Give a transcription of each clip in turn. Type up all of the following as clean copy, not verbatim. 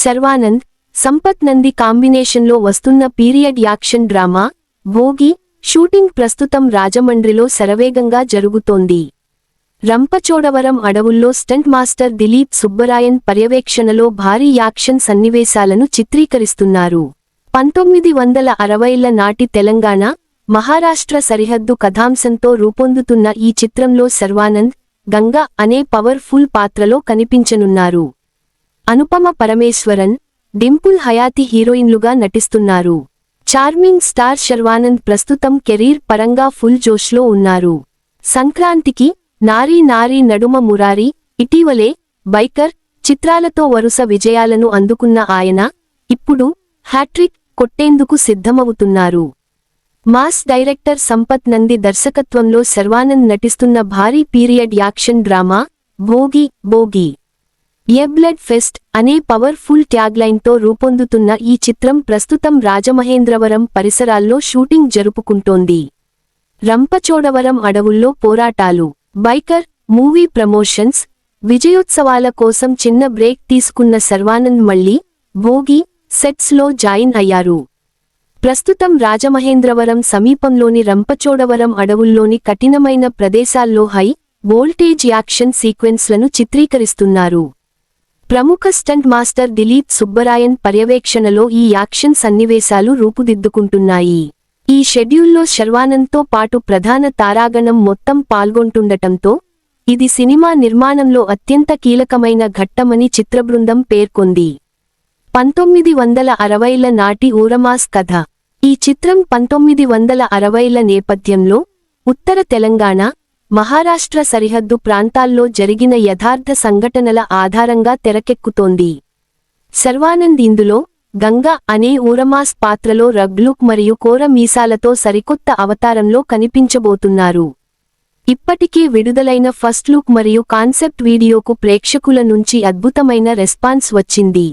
శర్వానంద్, సంపత్ నంది కాంబినేషన్లో వస్తున్న period action drama Bhogi shooting ప్రస్తుతం రాజమండ్రిలో శరవేగంగా జరుగుతోంది. రంపచోడవరం అడవుల్లో స్టంట్ మాస్టర్ దిలీప్ సుబ్బరాయన్ పర్యవేక్షణలో భారీ యాక్షన్ సన్నివేశాలను చిత్రీకరిస్తున్నారు. 1960ల నాటి తెలంగాణ, మహారాష్ట్ర సరిహద్దు కథాంశంతో రూపొందుతున్న ఈ చిత్రంలో శర్వానంద్, గంగా అనే పవర్ ఫుల్ పాత్రలో కనిపించనున్నారు. అనుపమ పరమేశ్వరన్, డింపుల్ హయాతి హీరోయిన్లుగా నటిస్తున్నారు. చార్మింగ్ స్టార్ శర్వానంద్ ప్రస్తుతం కెరీర్ పరంగా ఫుల్ జోష్లో ఉన్నారు. సంక్రాంతికి నారీ నారీ నడుమ మురారి, ఇటీవలే బైకర్ చిత్రాలతో వరుస విజయాలను అందుకున్న ఆయన ఇప్పుడు హ్యాట్రిక్ కొట్టేందుకు సిద్ధమవుతున్నారు. మాస్ డైరెక్టర్ సంపత్ నంది దర్శకత్వంలో శర్వానంద్ నటిస్తున్న భారీ period action drama Bhogi a blood pest అనే పవర్ ఫుల్ ట్యాగ్లైన్తో రూపొందుతున్న ఈ చిత్రం ప్రస్తుతం రాజమహేంద్రవరం పరిసరాల్లో షూటింగ్ జరుపుకుంటోంది. రంపచోడవరం అడవుల్లో పోరాటాలు, బైకర్ మూవీ ప్రమోషన్స్, విజయోత్సవాల కోసం చిన్న బ్రేక్ తీసుకున్న శర్వానంద్ మళ్లీ భోగి సెట్స్లో జాయిన్ అయ్యారు. ప్రస్తుతం రాజమహేంద్రవరం సమీపంలోని రంపచోడవరం అడవుల్లోని కఠినమైన ప్రదేశాల్లో హై వోల్టేజ్ యాక్షన్ సీక్వెన్స్లను చిత్రీకరిస్తున్నారు. ప్రముఖ స్టంట్ మాస్టర్ దిలీప్ సుబ్బరాయన్ పర్యవేక్షణలో ఈ యాక్షన్ సన్నివేశాలు రూపుదిద్దుకుంటున్నాయి. ఈ షెడ్యూల్లో శర్వానంద్తో పాటు ప్రధాన తారాగణం మొత్తం పాల్గొంటుండటంతో ఇది సినిమా నిర్మాణంలో అత్యంత కీలకమైన ఘట్టమని చిత్రబృందం పేర్కొంది. 1960ల నాటి ఊరమాస్ కథ. ఈ చిత్రం 1960ల నేపథ్యంలో ఉత్తర తెలంగాణ, మహారాష్ట్ర సరిహద్దు ప్రాంతాల్లో జరిగిన యథార్థ సంఘటనల ఆధారంగా తెరకెక్కుతోంది. శర్వానంద్ ఇందులో గంగా అనే ఊరమాస్ పాత్రలో రగ్ లుక్ మరియు కోర మీసాలతో సరికొత్త అవతారంలో కనిపించబోతున్నారు. ఇప్పటికే విడుదలైన ఫస్ట్ లుక్ మరియు కాన్సెప్ట్ వీడియోకు ప్రేక్షకుల నుంచి అద్భుతమైన రెస్పాన్స్ వచ్చింది.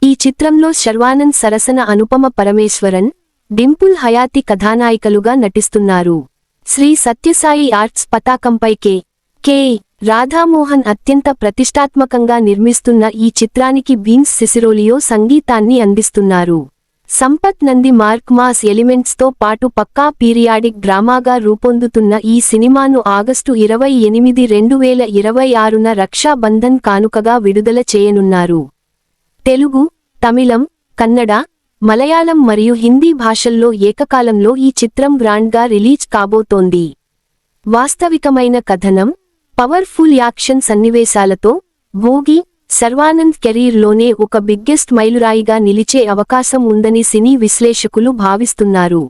ఈ చిత్రంలో శర్వానంద్ సరసన అనుపమ పరమేశ్వరన్, డింపుల్ హయాతి కథానాయికలుగా నటిస్తున్నారు. శ్రీ సత్యసాయి ఆర్ట్స్ పతాకంపై కె. రాధామోహన్ అత్యంత ప్రతిష్టాత్మకంగా నిర్మిస్తున్న ఈ చిత్రానికి బీన్స్ సిసిరోలియో సంగీతాన్ని అందిస్తున్నారు. సంపత్ నంది మార్క్ మాస్ ఎలిమెంట్స్తో పాటు పక్కా పీరియాడిక్ డ్రామాగా రూపొందుతున్న ఈ సినిమాను ఆగస్టు 28, 2026న రక్షాబంధన్ కానుకగా విడుదల చేయనున్నారు. తెలుగు, తమిళం, కన్నడ, మలయాళం మరియు హిందీ భాషల్లో ఏకకాలంలో ఈ చిత్రం గ్రాండ్గా రిలీజ్ కాబోతోంది. వాస్తవికమైన కథనం, పవర్ ఫుల్ యాక్షన్ సన్నివేశాలతో భోగి శర్వానంద్ కెరీర్లోనే ఒక బిగ్గెస్ట్ మైలురాయిగా నిలిచే అవకాశం ఉందని సినీ విశ్లేషకులు భావిస్తున్నారు.